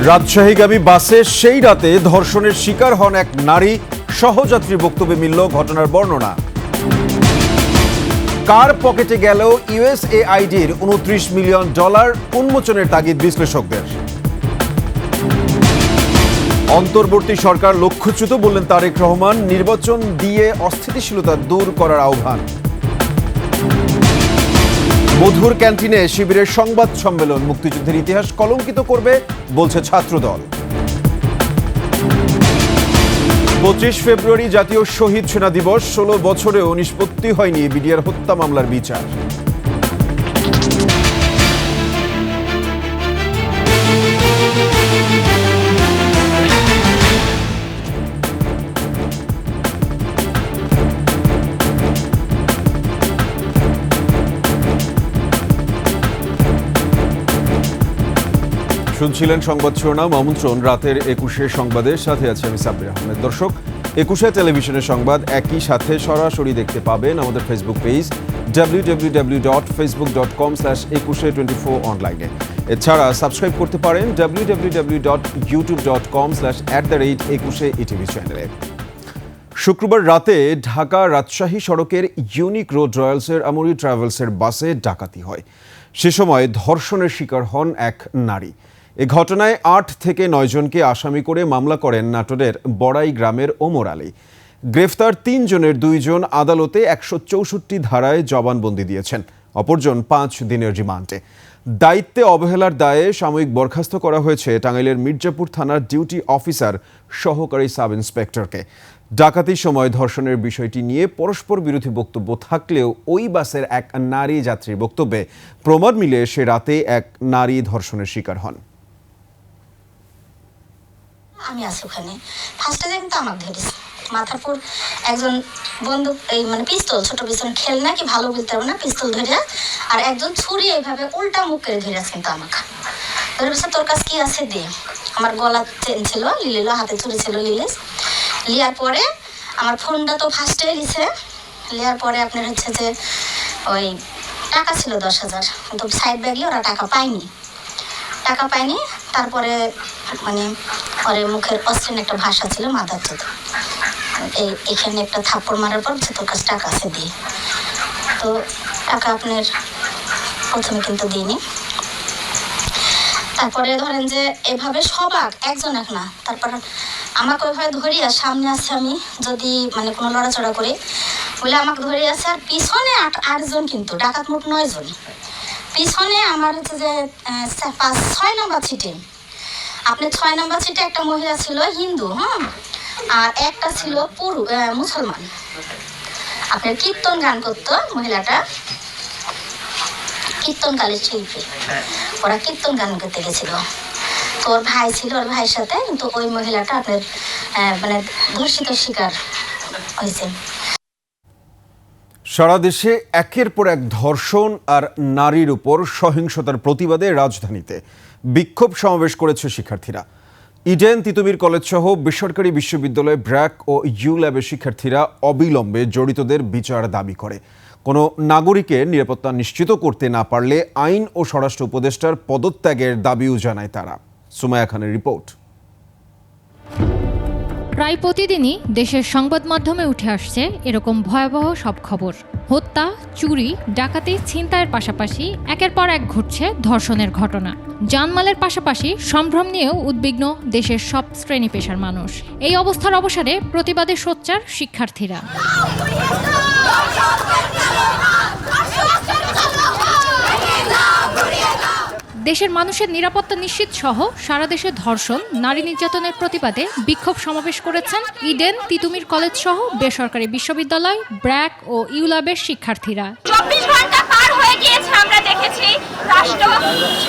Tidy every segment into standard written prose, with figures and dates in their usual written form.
রাজশাহীগামী বাসে সেই রাতে ধর্ষণের শিকার হন এক নারী। সহযাত্রীর বক্তব্যে মিলল ঘটনার বর্ণনা। কার পকেটে গেল ইউএসএআইডির $29 মিলিয়ন উন্মোচনের তাগিদ বিশ্লেষকদের। অন্তর্বর্তী সরকার লক্ষ্যচ্যুত বললেন তারেক রহমান। নির্বাচন দিয়ে অস্থিতিশীলতা দূর করার আহ্বান। মধুর ক্যান্টিনে শিবিরের সংবাদ সম্মেলন। মুক্তিযুদ্ধের ইতিহাস কলঙ্কিত করবে বলছে ছাত্রদল। 25 ফেব্রুয়ারি জাতীয় শহীদ সেনা দিবস। 16 বছরেও নিষ্পত্তি হয়নি বিডিআর হত্যা মামলার বিচার। শুনছিলেন সংবাদ শিরোনাম। আমন্ত্রণ রাতের 21 সংবাদের সাথে আছে আমি সাব্বির আহমেদ। দর্শক, 21 টেলিভিশনের সংবাদ একই সাথে সরাসরি দেখতে পাবেন আমাদের ফেসবুক পেজ www.facebook.com/2124 অনলাইনে। এছাড়া সাবস্ক্রাইব করতে পারেন www.youtube.com/@21etv চ্যানেলে। শুক্রবার রাতে ঢাকা রাজশাহী সড়কের ইউনিক রোড রয়্যালসের আমরি ট্রাভেলসের বাসে ডাকাতি হয়। সে সময় ধর্ষণের শিকার হন এক নারী। এ ঘটনায় 8 থেকে 9 জনকে আসামি করে মামলা করেন নাটোরের বড়াই গ্রামের ওমর আলী। গ্রেফতার 3 জনের 2 জন আদালতে 164 ধারায় জবানবন্দি দিয়েছেন, অপরজন 5 দিনের রিমান্ডে। দায়িত্বে অবহেলার দায়ে সাময়িক বরখাস্ত করা হয়েছে টাঙ্গাইলের মির্জাপুর থানার ডিউটি অফিসার সহকারী সাব ইন্সপেক্টরকে। ডাকাতির সময় ধর্ষণের বিষয়টি নিয়ে পরস্পর বিরোধী বক্তব্য থাকলেও ওই বাসের এক নারী যাত্রীর বক্তব্যে প্রমাণ মিলে সে রাতে এক নারী ধর্ষণের শিকার হন। আমি আছি ওখানে। ফার্স্টে দেখুন তো আমার ধরেছে মাথার পর একজন বন্দুক পিস্তল, ছোট পিস্তল খেল নাকি ভালো বলতে পারবো না, পিস্তল ধরে আর একজন ছুরি এইভাবে উল্টা মুখ করে ধরে আছে। কিন্তু আমাকে ধরে বলছে তোর কাছে কি আছে দে। আমার গলা চেন ছিল, লিলিল হাতে ছুরি ছিল, লিলিস লিয়ার পরে আমার ফোনটা তো ফার্স্টে লিছে। লিয়ার পরে আপনার হচ্ছে যে ওই টাকা ছিল 10,000, কিন্তু সাইড ব্যাগে ওরা টাকা পায়নি। তারপরে পরে মুখের অশ্লীল একটা ভাষা ছিল, মাথার চেতে এখানে একটা থাপ্পড় মারার পর তোর কাছে টাকা আছে দিয়ে। তো টাকা আপনার প্রথমে কিন্তু দিইনি। তারপরে ধরেন যে এভাবে সবাক একজন এক না, তারপর আমাকে ওইভাবে ধরিয়া সামনে আছে, আমি যদি কোনো লড়াচড়া করি বলে আমাকে ধরে আছে, আর পিছনে 8জন, কিন্তু ডাকাত মোট 9 জন। পিছনে আমার হচ্ছে যে 6 নম্বর সিটে আপনার 6 নম্বর সিটে একটা মহিলা ছিল হিন্দু, আর একটা ছিল মুসলমান। আপনার কীর্তন গান করতো মহিলাটা, কীর্তনকালের শিল্পী। ওরা কীর্তন গান করতে গেছিল। তো ওর ভাই ছিল, ওর ভাইয়ের সাথে, কিন্তু ওই মহিলাটা আপনার ধর্ষিত শিকার হয়েছে। সারা দেশে একের পর এক ধর্ষণ আর নারীর উপর সহিংসতার প্রতিবাদে রাজধানীতে বিক্ষোভ সমাবেশ করেছে শিক্ষার্থীরা। ইডেন তিতুমির কলেজ সহ বেসরকারি বিশ্ববিদ্যালয় ব্র্যাক ও ইউ ল্যাবের শিক্ষার্থীরা অবিলম্বে জড়িতদের বিচার দাবি করে। কোনো নাগরিকের নিরাপত্তা নিশ্চিত করতে না পারলে আইন ও স্বরাষ্ট্র উপদেষ্টার পদত্যাগের দাবিও জানায় তারা। সুমাইয়া খানের রিপোর্ট। প্রায় প্রতিদিনই দেশের সংবাদ মাধ্যমে উঠে আসছে এরকম ভয়াবহ সব খবর। হত্যা, চুরি, ডাকাতি, ছিনতাইয়ের পাশাপাশি একের পর এক ঘটছে ধর্ষণের ঘটনা। জানমালের পাশাপাশি সম্ভ্রম নিয়েও উদ্বিগ্ন দেশের সব শ্রেণী পেশার মানুষ। এই অবস্থার অবসানে প্রতিবাদে সোচ্চার শিক্ষার্থীরা। দেশের মানুষের নিরাপত্তা নিশ্চিত সহ সারা দেশে ধর্ষণ, নারী নির্যাতনের প্রতিবাদে বিক্ষোভ সমাবেশ করেছেন ইডেন তিতুমির কলেজ সহ বেসরকারি বিশ্ববিদ্যালয় ব্র্যাক ও ইউল্যাবের শিক্ষার্থীরা। 24 ঘন্টা পার হয়ে গিয়েছে, আমরা দেখেছি রাষ্ট্র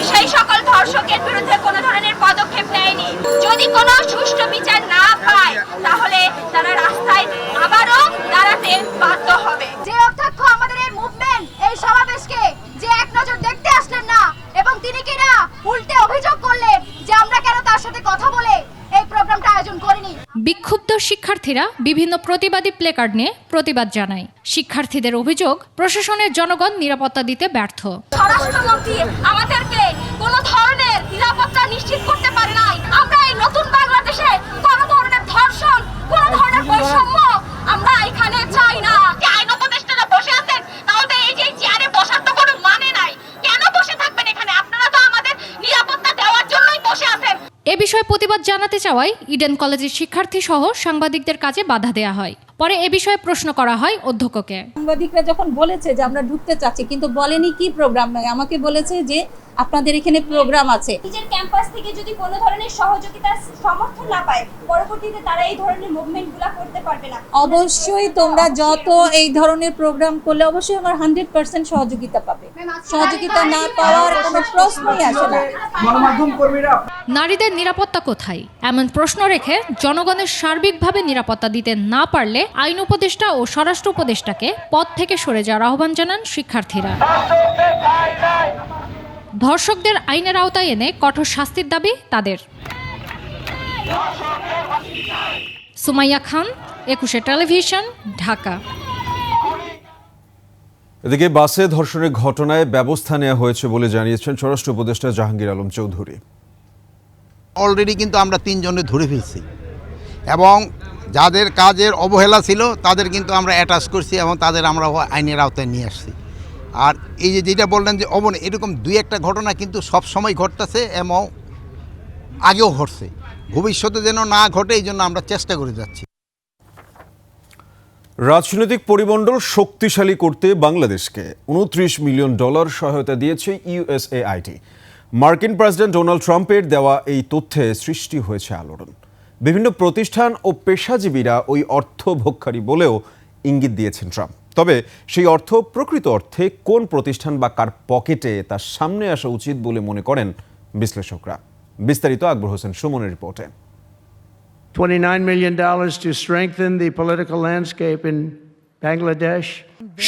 সেই সকল ধর্ষকের বিরুদ্ধে কোনো ধরনের পদক্ষেপ নেয়নি। যদি কোনো সুষ্ঠু বিচার না পায় তাহলে তারা রাস্তায় আবারও দাঁড়াতে বাধ্য হবে। যে অধ্যক্ষ আমাদের এই মুভমেন্ট, এই সমাবেশকে যে এক নজর দেখতে আসলেন না, এবং তিনি কিনা উল্টে অভিযোগ করলেন যে আমরা কেন তার সাথে কথা বলে এই প্রোগ্রামটা আয়োজন করিনি। বিক্ষুব্ধ শিক্ষার্থীরা বিভিন্ন প্রতিবাদী প্লেকার্ড নিয়ে প্রতিবাদ জানায়। শিক্ষার্থীদের অভিযোগ, প্রশাসনের জনগণ নিরাপত্তা দিতে ব্যর্থ। স্বরাষ্ট্রমন্ত্রী আমাদেরকে কোনো ধরনের নিরাপত্তা নিশ্চিত করতে পারে নাই। আমরা এই নতুন বাংলাদেশে কোনো ধরনের ধর্ষণ, কোনো ধরনের বৈষম্য আমরা এখানে চাই না। আইন উপদেষ্টারা বসে আছেন, তাহলে এই যে চেয়ারে বসার তো কোনো মানে নাই। কেন বসে থাকবেন এখানে? আপনারা তো আমাদের নিরাপত্তা দেওয়ার জন্যই বসে আছেন। এ বিষয়ে প্রতিবাদ জানাতে চাওয়ায় ইডেন কলেজের শিক্ষার্থী সহ সাংবাদিকদের কাজে বাধা দেয়া হয়। পরে এ বিষয়ে প্রশ্ন করা হয় অধ্যক্ষকে। সাংবাদিকরা যখন বলেছে যে আমরা ঢুকতে চাচ্ছি, কিন্তু বলেনি কি প্রোগ্রাম নয়, আমাকে বলেছে যে আপনাদের এখানে প্রোগ্রাম আছে। নিজের ক্যাম্পাস থেকে যদি কোনো ধরনের সহযোগিতা সমর্থন না পায়, পরবর্তীতে তারা এই ধরনের মুভমেন্টগুলো করতে পারবে না। অবশ্যই তোমরা যত এই ধরনের প্রোগ্রাম করলে অবশ্যই আমার 100% সহযোগিতা পাবে। সহযোগিতা না পাওয়ার কোনো প্রশ্নই আসে না। নারীদের নিরাপত্তা কোথায় এমন প্রশ্ন রেখে জনগণের সার্বিকভাবে নিরাপত্তা দিতে না পারলে আইন উপদেষ্টা ও স্বরাষ্ট্র উপদেষ্টাকে পদ থেকে সরে যাওয়ার আহ্বান জানান শিক্ষার্থীরা। ধর্ষকদের আইনের আওতায় এনে কঠোর শাস্তির দাবি তাদের। সুমাইয়া খান, 21 টেলিভিশন, ঢাকা। এদিকে বাসে ধর্ষণের ঘটনায় ব্যবস্থা নেওয়া হয়েছে বলে জানিয়েছেন স্বরাষ্ট্র উপদেষ্টা জাহাঙ্গীর আলম চৌধুরী। অলরেডি কিন্তু আমরা 3 জনে ধরে ফেলছি এবং যাদের কাজের অবহেলা ছিল তাদের কিন্তু আমরা অ্যাটাচ করছি এবং তাদের আমরা আইনের আওতায় নিয়ে আসছি। আর এই যে যেটা বললেন যে এরকম 2-1টা ঘটনা কিন্তু সব সময় ঘটতেছে এবং আগেও ঘটছে, ভবিষ্যতে যেন না ঘটে এই জন্য আমরা চেষ্টা করে যাচ্ছি। রাজনৈতিক পরিমণ্ডল শক্তিশালী করতে বাংলাদেশকে $29 মিলিয়ন সহায়তা দিয়েছে ইউএসএআইডি। মার্কিন প্রেসিডেন্ট ডোনাল্ড ট্রাম্পের দেওয়া এই তথ্যে সৃষ্টি হয়েছে আলোড়ন। বিভিন্ন প্রতিষ্ঠান ও পেশাজীবীরা ওই অর্থ ভোগকারী বলেও ইঙ্গিত দিয়েছেন ট্রাম্প। তবে সেই অর্থ প্রকৃত অর্থে কোন প্রতিষ্ঠান বা কার পকেটে তার সামনে আসা উচিত বলে মনে করেন বিশ্লেষকরা। বিস্তারিত আকবর হোসেন সুমনের রিপোর্টে। $29 million to strengthen the political landscape in Bangladesh.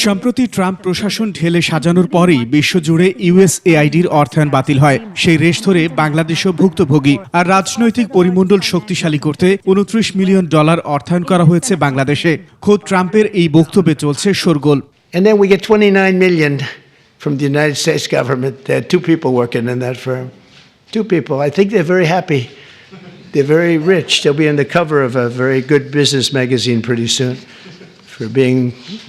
সম্প্রতি ট্রাম্প প্রশাসন ঢেলে সাজানোর পরেই বিশ্বজুড়ে ইউএসএআইডির অর্থায়ন বাতিল হয়। সেই রেশ ধরে বাংলাদেশও ভুক্তভোগী। আর রাজনৈতিক পরিমণ্ডল শক্তিশালী করতে $29 মিলিয়ন অর্থায়ন করা হয়েছে বাংলাদেশে। খোদ ট্রাম্পের এই বক্তব্যে চলছে শোরগোল। And then we get $29 million from the United States government. There are 2 people working in that firm. 2 people. I think they're very happy. They're very rich. They'll be on the cover of a very good business magazine pretty soon for being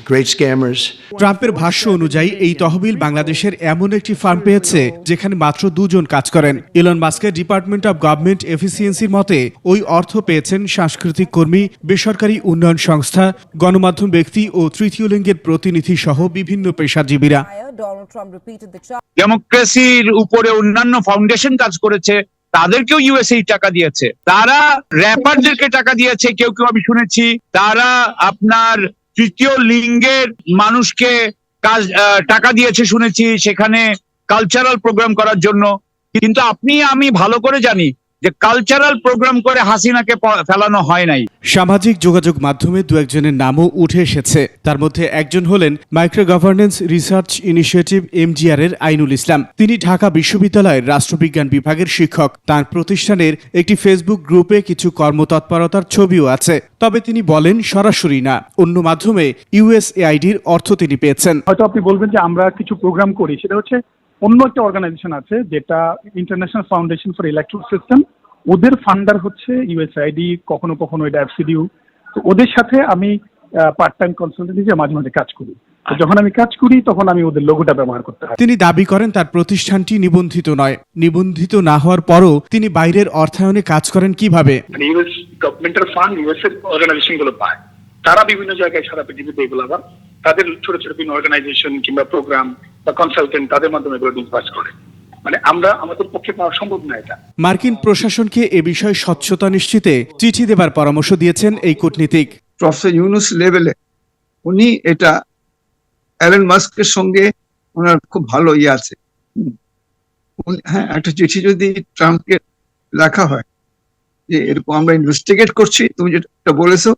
great scammers. ট্রাম্পের ভাষ্য অনুযায়ী এই তহবিল বাংলাদেশের এমন একটি farm পেয়েছে যেখানে মাত্র 2 জন কাজ করেন। ইলন মাস্কের ডিপার্টমেন্ট অব গভর্নমেন্ট এফিসিয়েন্সির মতে ওই অর্থ পেয়েছেন সাংস্কৃতিক কর্মী, বেসরকারি উন্নয়ন সংস্থা, গণমাধ্যম ব্যক্তি ও তৃতীয় লিঙ্গের প্রতিনিধি সহ বিভিন্ন পেশাজীবীরা। ডেমোক্রেসির উপরে অন্যান্য ফাউন্ডেশন কাজ করেছে, তাদেরকেও ইউএসএ টাকা দিয়েছে। তারা র্যাপারদেরকে টাকা দিয়েছে, কেউ কেউ আমি শুনেছি তারা আপনার তৃতীয় লিঙ্গের মানুষকে টাকা দিয়েছে শুনেছি, সেখানে কালচারাল প্রোগ্রাম করার জন্য। কিন্তু আমি ভালো করে জানি যে কালচারাল প্রোগ্রাম করে হাসিনাকে ফেলানো হয় নাই। সামাজিক যোগাযোগ মাধ্যমে 2-1 নামও উঠে এসেছে। তার মধ্যে একজন হলেন micro governance research initiative MGR এর আইনুল ইসলাম। তিনি ঢাকা বিশ্ববিদ্যালয়ের রাষ্ট্রবিজ্ঞান বিভাগের শিক্ষক। তার প্রতিষ্ঠানের একটি ফেসবুক গ্রুপে কিছু কর্মতৎপরতার ছবিও আছে। তবে তিনি বলেন সরাসরি না, অন্য মাধ্যমে ইউএসএআইডির অর্থ তিনি পেয়েছেন। হয়তো আপনি বলবেন যে আমরা কিছু প্রোগ্রাম করি, সেটা হচ্ছে অন্য একটা অর্গানাইজেশন আছে যেটা international foundation for electoral system, ওদের ফান্ডার হচ্ছে ইউএসআইডি, কখনো কখনো এটা এফসিডিউ। তো ওদের সাথে আমি পার্ট টাইম কনসালটেন্ট হিসেবে মাঝে মাঝে কাজ করি। তো যখন আমি কাজ করি তখন আমি ওদের লোগোটা ব্যবহার করতে হয়। তিনি দাবি করেন তার প্রতিষ্ঠানটি নিবন্ধিত নয়। নিবন্ধিত না হওয়ার পরও তিনি বাইরের অর্থায়নে কাজ করেন কিভাবে? ইউএস গভর্নমেন্টের ফান্ড ইউএস এর অর্গানাইজেশন গুলো পায়, তারা বিভিন্ন জায়গায় সারা পৃথিবীতে এগুলো আবার তাদের ছোট ছোট বিভিন্ন অর্গানাইজেশন কিংবা প্রোগ্রাম বা কনসালটেন্ট তাদের মাধ্যমে এগুলো ডিসবার্স করে। মানে আমাদের পক্ষে পাওয়া সম্ভব না এটা। মার্কিন প্রশাসনকে এ বিষয়ে স্বচ্ছতা নিশ্চিতে চিঠি দেবার পরামর্শ দিয়েছেন এই কূটনীতিক। প্রফেসর ইউনুস লেভেলে উনি এটা এলন মাস্কের সঙ্গে ওনার খুব ভালো আছে। হ্যাঁ, একটা চিঠি যদি ট্রাম্পকে লেখা হয় যে এরকম আমরা ইনভেস্টিগেট করছি, তুমি যেটা বলেছো,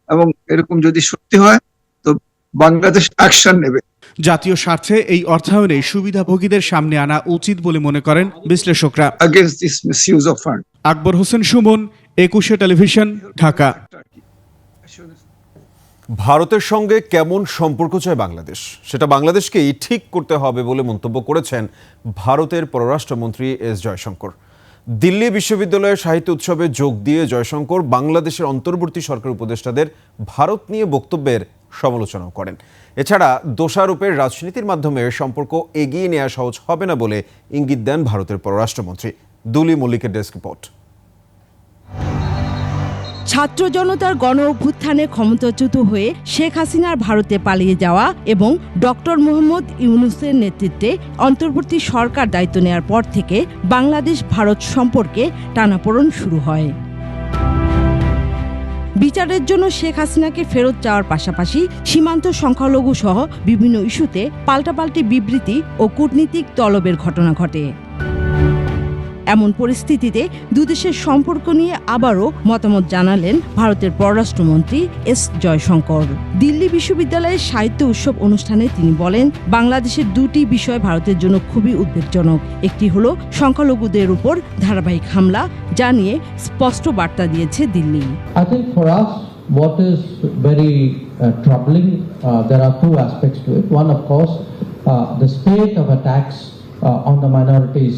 এবং এরকম যদি সত্যি হয় তো বাংলাদেশ অ্যাকশন নেবে। জাতীয় স্বার্থে এই অর্থায়নে সুবিধাভোগীদের সামনে আনা উচিত বলে মনে করেন বিশ্লেষকরা। against this misuse of fund. Akbar Hossain Suman, 21 television, Dhaka. ভারতের সঙ্গে কেমন সম্পর্ক চায় বাংলাদেশ, সেটা বাংলাদেশকেই ঠিক করতে হবে বলে মন্তব্য করেছেন ভারতের পররাষ্ট্রমন্ত্রী এস জয়শঙ্কর। দিল্লি বিশ্ববিদ্যালয়ের সাহিত্য উৎসবে যোগ দিয়ে জয়শঙ্কর বাংলাদেশের অন্তর্বর্তী সরকার উপদেষ্টাদের ভারত নিয়ে বক্তব্যের সমালোচনাও করেন। এছাড়া দোষারোপের রাজনীতির মাধ্যমে সম্পর্ক এগিয়ে নেওয়া সহজ হবে না বলে ইঙ্গিত দেন ভারতের পররাষ্ট্রমন্ত্রী। দুলি মল্লিকের ডেস্ক রিপোর্ট। ছাত্র জনতার গণ অভ্যুত্থানে ক্ষমতাচ্যুত হয়ে শেখ হাসিনার ভারতে পালিয়ে যাওয়া এবং ডক্টর মোহাম্মদ ইউনূসের নেতৃত্বে অন্তর্বর্তী সরকার দায়িত্ব নেওয়ার পর থেকে বাংলাদেশ ভারত সম্পর্কে টানাপোড়েন শুরু হয়। বিচারের জন্য শেখ হাসিনাকে ফেরত যাওয়ার পাশাপাশি সীমান্ত সংখ্যালঘু সহ বিভিন্ন ইস্যুতে পাল্টাপাল্টি বিবৃতি ও কূটনীতিক তলবের ঘটনা ঘটে। এমন পরিস্থিতিতে দুদেশের সম্পর্ক নিয়ে আবারও মতামত জানালেন ভারতের পররাষ্ট্রমন্ত্রী এস জয়শঙ্কর। দিল্লি বিশ্ববিদ্যালয়ের সাহিত্য উৎসব অনুষ্ঠানে তিনি বলেন, বাংলাদেশের দুটি বিষয় ভারতের জন্য খুবই উদ্বেগজনক। একটি হলো সংখ্যালঘুদের উপর ধারাবাহিক হামলা, যা নিয়ে স্পষ্ট বার্তা দিয়েছে Delhi. I think for us what is very troubling, there are two aspects to it. One, of course, the spate of attacks on the minorities.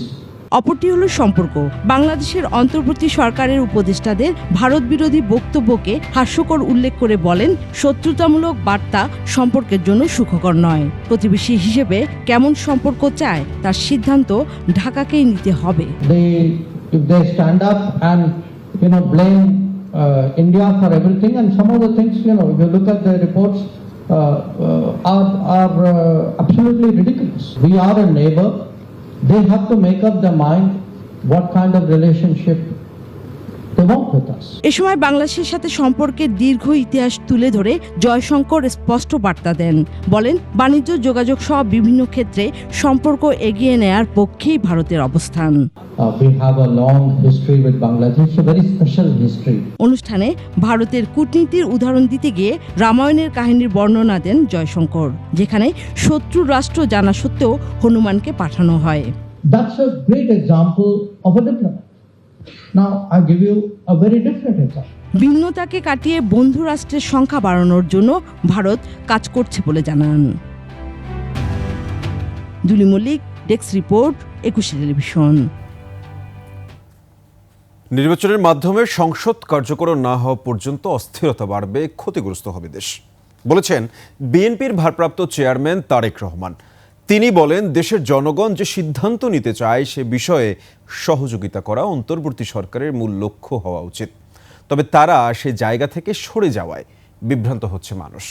অপরটি হলো সম্পর্ক। বাংলাদেশের অন্তর্বর্তী সরকারের উপদেষ্টাদের ভারত বিরোধী বক্তব্যকে হাস্যকর উল্লেখ করে বলেন, শত্রুতামূলক বার্তা সম্পর্কের জন্য সুখকর নয়। প্রতিবেশী হিসেবে কেমন সম্পর্ক চায় তার সিদ্ধান্ত ঢাকাকেই নিতে হবে। If they stand up and blame India for everything, and some of the things, if you look at the reports, are absolutely ridiculous. We are a neighbor. They have to make up their mind what kind of relationship they want with us. এ সময় বাংলাদেশের সাথে সম্পর্কের দীর্ঘ ইতিহাস তুলে ধরে জয়শঙ্কর স্পষ্ট বার্তা দেন। বলেন, বাণিজ্য, যোগাযোগ সহ বিভিন্ন ক্ষেত্রে সম্পর্ক এগিয়ে নেয়ার পক্ষেই ভারতের অবস্থান। We have a long history with Bangladesh, a very special history. অনুষ্ঠানে ভারতের কূটনীতির উদাহরণ দিতে গিয়ে রামায়ণের কাহিনীর বর্ণনা দেন জয়শঙ্কর, যেখানে শত্রু রাষ্ট্র জানা সত্ত্বেও হনুমানকে পাঠানো হয়। That's a great example of a diplomat. Now I give you a very different example. ভিন্নতাকে কাটিয়ে বন্ধু রাষ্ট্রের সংখ্যা বাড়ানোর জন্য ভারত কাজ করছে বলে জানান। দুলি মল্লিক, ডেস্ক রিপোর্ট, 21 টেলিভিশন। নির্বাচনের মাধ্যমে সংসদ কার্যকর না হওয়া পর্যন্ত অস্থিরতা বাড়বে, ক্ষতিগ্রস্ত হবে দেশ, বলেছেন বিএনপির ভারপ্রাপ্ত চেয়ারম্যান তারেক রহমান। তিনি বলেন, দেশের জনগণ যে সিদ্ধান্ত নিতে চায় সে বিষয়ে সহযোগিতা করা অন্তর্বর্তী সরকারের মূল লক্ষ্য হওয়া উচিত। তবে তারা সে জায়গা থেকে সরে যাওয়ায় বিভ্রান্ত হচ্ছে মানুষ।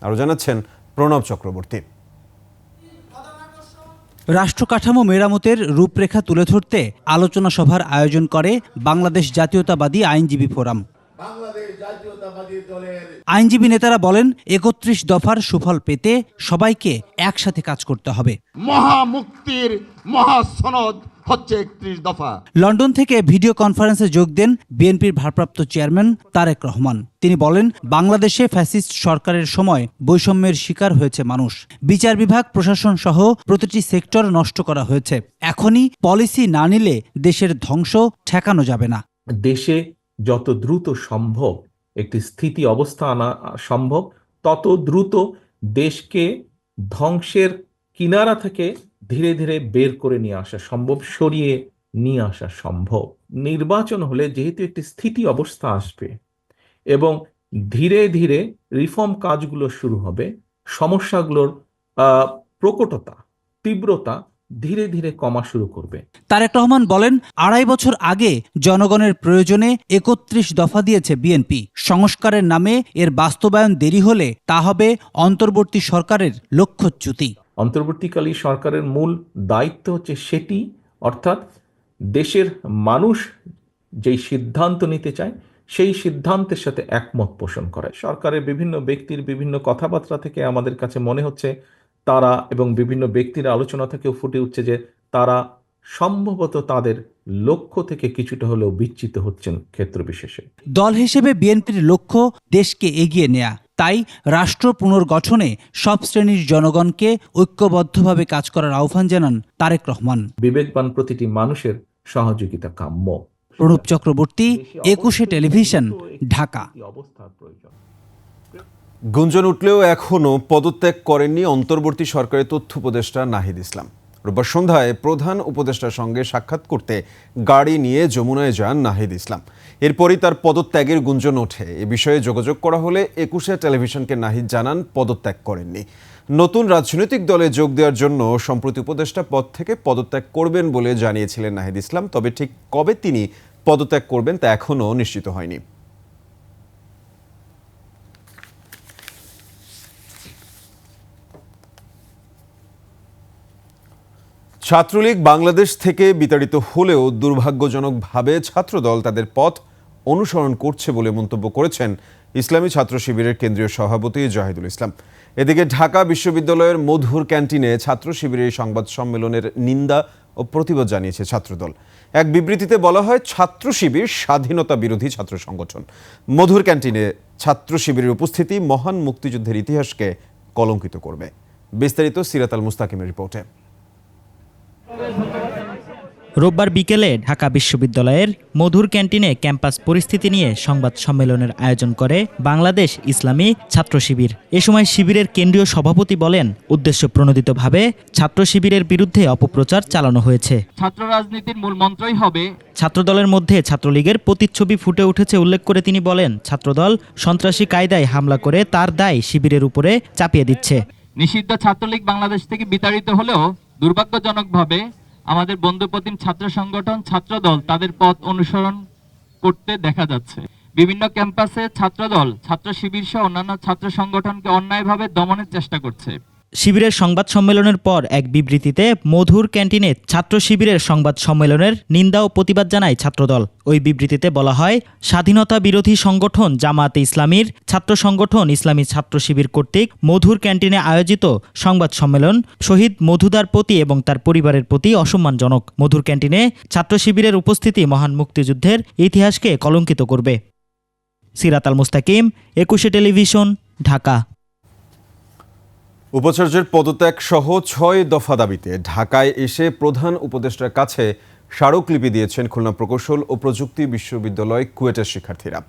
আরও জানাচ্ছেন প্রণব চক্রবর্তী। রাষ্ট্র কাঠামো মেরামতের রূপরেখা তুলে ধরতে আলোচনা সভার আয়োজন করে বাংলাদেশ জাতীয়তাবাদী আইনজীবী ফোরাম। আইনজীবী নেতারা বলেন, 31 দফার সুফল পেতে সবাইকে একসাথে কাজ করতে হবে। মহামুক্তির মহাসনদ হচ্ছে 31 দফা। লন্ডন থেকে ভিডিও কনফারেন্সে যোগ দেন বিএনপির ভারপ্রাপ্ত চেয়ারম্যান তারেক রহমান। তিনি বলেন, বাংলাদেশে ফ্যাসিস্ট সরকারের সময় বৈষম্যের শিকার হয়েছে মানুষ। বিচার বিভাগ, প্রশাসন সহ প্রতিটি সেক্টর নষ্ট করা হয়েছে। এখনই পলিসি না নিলে দেশের ধ্বংস ঠেকানো যাবে না। দেশে যত দ্রুত সম্ভব একটি স্থিতি অবস্থা আনা সম্ভব, তত দ্রুত দেশকে ধ্বংসের কিনারা থেকে ধীরে ধীরে বের করে নিয়ে আসা সম্ভব, সরিয়ে নিয়ে আসা সম্ভব। নির্বাচন হলে যেহেতু একটি স্থিতি অবস্থা আসবে এবং ধীরে ধীরে রিফর্ম কাজগুলো শুরু হবে, সমস্যাগুলোর প্রকটতা, তীব্রতা ধীরে ধীরে কমা শুরু করবে। তারেক রহমান বলেন, 2.5 বছর আগে জনগণের প্রয়োজনে 31 দফা দিয়েছে বিএনপি। সংস্কারের নামে এর বাস্তবায়ন দেরি হলে তা হবে অন্তর্বর্তী সরকারের লক্ষ্যচ্যুতি। অন্তর্বর্তীকালীন সরকারের মূল দায়িত্ব হচ্ছে সেটি, অর্থাৎ দেশের মানুষ যেই সিদ্ধান্ত নিতে চায় সেই সিদ্ধান্তের সাথে একমত পোষণ করে। সরকারের বিভিন্ন ব্যক্তির বিভিন্ন কথাবার্তা থেকে আমাদের কাছে মনে হচ্ছে তারা, এবং বিভিন্ন ব্যক্তির আলোচনা থেকেও ফুটে উঠছে যে তারা সম্ভবত তাদের লক্ষ্য থেকে কিছুটা হলেও বিচ্যুত হচ্ছেন ক্ষেত্র বিশেষে। দল হিসেবে বিএনপির লক্ষ্য দেশকে এগিয়ে নেয়া। তাই রাষ্ট্র পুনর্গঠনে সব শ্রেণীর জনগণকে ঐক্যবদ্ধভাবে কাজ করার আহ্বান জানান তারেক রহমান। বিবেকবান প্রতিটি মানুষের সহযোগিতা কাম্য। প্রণব চক্রবর্তী, 21 টেলিভিশন, ঢাকা। গুঞ্জন উঠলেও এখনও পদত্যাগ করেননি অন্তর্বর্তী সরকারের তথ্য উপদেষ্টা নাহিদ ইসলাম। রোববার সন্ধ্যায় প্রধান উপদেষ্টার সঙ্গে সাক্ষাৎ করতে গাড়ি নিয়ে যমুনায় যান নাহিদ ইসলাম। এরপরই তার পদত্যাগের গুঞ্জন ওঠে। এ বিষয়ে যোগাযোগ করা হলে ২১ টেলিভিশনকে নাহিদ জানান পদত্যাগ করেননি। নতুন রাজনৈতিক দলে যোগ দেওয়ার জন্য সম্প্রতি উপদেষ্টা পদ থেকে পদত্যাগ করবেন বলে জানিয়েছিলেন নাহিদ ইসলাম। তবে ঠিক কবে তিনি পদত্যাগ করবেন তা এখনও নিশ্চিত হয়নি। ছাত্রলীগ বাংলাদেশ থেকে বিতাড়িত হলেও দুর্ভাগ্যজনকভাবে ছাত্রদল তাদের পথ অনুসরণ করছে বলে মন্তব্য করেছেন ইসলামী ছাত্র শিবিরের কেন্দ্রীয় সভাপতি জাহিদুল ইসলাম। এদিকে ঢাকা বিশ্ববিদ্যালয়ের মধুর ক্যান্টিনে ছাত্র শিবিরের সংবাদ সম্মেলনের নিন্দা ও প্রতিবাদ জানিয়েছে ছাত্রদল। এক বিবৃতিতে বলা হয়, ছাত্র শিবির স্বাধীনতা বিরোধী ছাত্র সংগঠন। মধুর ক্যান্টিনে ছাত্র শিবিরের উপস্থিতি মহান মুক্তিযুদ্ধের ইতিহাসকে কলঙ্কিত করবে। বিস্তারিত সিরাত আল মুস্তাকিমের রিপোর্টে। রোববার বিকেলে ঢাকা বিশ্ববিদ্যালয়ের মধুর ক্যান্টিনে ক্যাম্পাস পরিস্থিতি নিয়ে সংবাদ সম্মেলনের আয়োজন করে বাংলাদেশ ইসলামী ছাত্র শিবির। এ সময় শিবিরের কেন্দ্রীয় সভাপতি বলেন, উদ্দেশ্য প্রণোদিতভাবে ছাত্র শিবিরের বিরুদ্ধে অপপ্রচার চালানো হয়েছে। ছাত্র রাজনীতির মূল মন্ত্রই হবে। ছাত্রদলের মধ্যে ছাত্রলীগের প্রতিচ্ছবি ফুটে উঠেছে উল্লেখ করে তিনি বলেন, ছাত্রদল সন্ত্রাসী কায়দায় হামলা করে তার দায় শিবিরের উপরে চাপিয়ে দিচ্ছে। নিষিদ্ধ ছাত্রলীগ বাংলাদেশ থেকে বিতাড়িত হলেও দুর্ভাগ্যজনকভাবে আমাদের বন্ধুপ্রতিম ছাত্র সংগঠন ছাত্রদল তাদের পথ অনুসরণ করতে দেখা যাচ্ছে। বিভিন্ন ক্যাম্পাসে ছাত্রদল ছাত্র শিবির সহ অন্যান্য ছাত্র সংগঠনকে অন্যায়ভাবে দমনের চেষ্টা করছে। শিবিরের সংবাদ সম্মেলনের পর এক বিবৃতিতে মধুর ক্যান্টিনে ছাত্র শিবিরের সংবাদ সম্মেলনের নিন্দা ও প্রতিবাদ জানায় ছাত্রদল। ওই বিবৃতিতে বলা হয়, স্বাধীনতা বিরোধী সংগঠন জামায়াতে ইসলামীর ছাত্র সংগঠন ইসলামী ছাত্র শিবির কর্তৃক মধুর ক্যান্টিনে আয়োজিত সংবাদ সম্মেলন শহীদ মধুদার প্রতি এবং তার পরিবারের প্রতি অসম্মানজনক। মধুর ক্যান্টিনে ছাত্র শিবিরের উপস্থিতি মহান মুক্তিযুদ্ধের ইতিহাসকে কলঙ্কিত করবে। সিরাত আল মুস্তাকিম, ২১ টেলিভিশন, ঢাকা। উপাচার্যের পদত্যাগ সহ ৬ দফা দাবিতে ঢাকায় এসে প্রধান উপদেষ্টার কাছে স্মারকলিপি দিয়েছেন খুলনা প্রকৌশল ও প্রযুক্তি বিশ্ববিদ্যালয় কুয়েটের শিক্ষার্থীরা।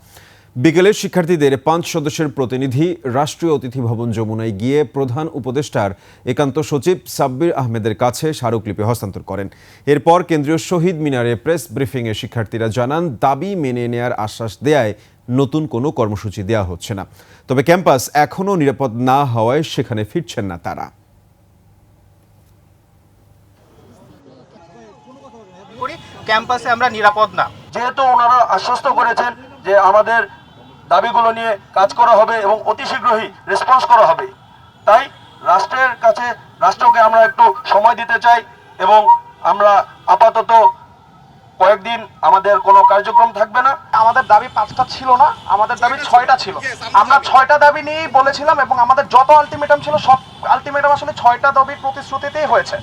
বিকেলে শিক্ষার্থীদের ৫ সদস্যের প্রতিনিধি রাষ্ট্রীয় অতিথি ভবন যমুনায় গিয়ে প্রধান উপদেষ্টার একান্ত সচিব সাব্বির আহমেদের কাছে স্মারকলিপি হস্তান্তর করেন। এরপর কেন্দ্রীয় শহীদ মিনারে প্রেস ব্রিফিংয়ে শিক্ষার্থীরা জানান, দাবি মেনে নেয়ার আশ্বাস দেয়ায় নতুন কোনো কর্মসূচি দেওয়া হচ্ছে না। তবে ক্যাম্পাস এখনও নিরাপদ না হওয়ায় সেখানে ফিরছেন না তারা। ক্যাম্পাসে আমরা নিরাপদ না, যেহেতু ওনারা আশ্বস্ত করেছেন যে আমাদের দাবিগুলো নিয়ে কাজ করা হবে এবং অতি শীঘ্রই রেসপন্স করা হবে। তাই রাষ্ট্রকে আমরা একটু সময় দিতে চাই এবং আমরা আপাতত কয়েকদিন আমাদের কোনো কার্যক্রম থাকবে না। আমাদের দাবি 5টা ছিল না, আমাদের দাবি 6টা ছিল। আমরা 6টা দাবি নিয়েই বলেছিলাম এবং আমাদের যত আলটিমেটাম ছিল সব আলটিমেটাম আসলে 6টা দাবির প্রতিশ্রুতিতেই হয়েছে।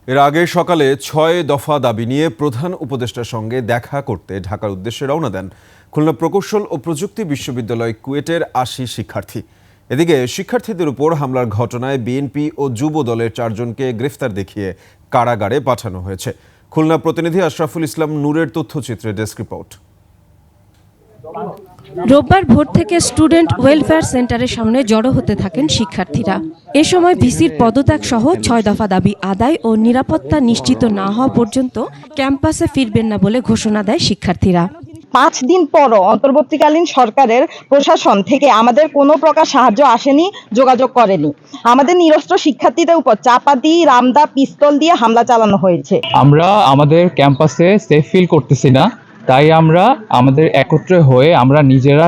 এর আগে সকালে ৬ দফা দাবি নিয়ে প্রধান উপদেষ্টার সঙ্গে দেখা করতে ঢাকার উদ্দেশ্যে রওনা দেন খুলনা প্রকৌশল ও প্রযুক্তি বিশ্ববিদ্যালয় কুয়েটের ৮০ শিক্ষার্থী। এদিকে শিক্ষার্থীদের উপর হামলার ঘটনায় বিএনপি ও যুব দলের 4 জনকে গ্রেফতার দেখিয়ে কারাগারে পাঠানো হয়েছে। খুলনা প্রতিনিধি আশরাফুল ইসলাম নূরের তথ্যচিত্রে ডেস্ক রিপোর্ট। রোববার ভোর থেকে স্টুডেন্ট ওয়েলফেয়ার সেন্টারের সামনে জড়ো হতে থাকেন শিক্ষার্থীরা। এ সময় ভিসির পদত্যাগ সহ ৬ দফা দাবি আদায় ও নিরাপত্তা নিশ্চিত না হওয়া পর্যন্ত ক্যাম্পাসে ফিরবেন না বলে ঘোষণা দেয় শিক্ষার্থীরা। 5 দিন পরও অন্তর্বর্তীকালীন সরকারের প্রশাসন থেকে আমাদের কোনো প্রকার সাহায্য আসেনি, যোগাযোগ করেনি। আমাদের নিরস্ত্র শিক্ষার্থীদের উপর চাপাতি, রামদা, পিস্তল দিয়ে হামলা চালানো হয়েছে। আমরা আমাদের ক্যাম্পাসে সেফ ফিল করতেছি না, তাই আমরা আমাদের একত্রে হয়ে আমরা